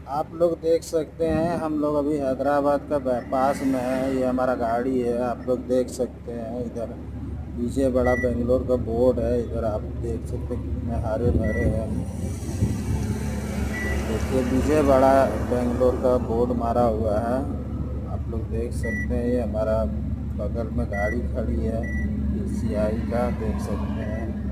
आप लोग देख सकते हैं हम लोग अभी हैदराबाद का पास में है। ये हमारा गाड़ी है, आप लोग देख सकते हैं। इधर पीछे बड़ा बेंगलोर का बोर्ड है। इधर आप देख सकते हैं कितने हरे भरे हैं। देखिए पीछे बड़ा बेंगलोर का बोर्ड मारा हुआ है, आप लोग देख सकते हैं। ये हमारा बगल में गाड़ी खड़ी है, पीसीआई का देख सकते हैं।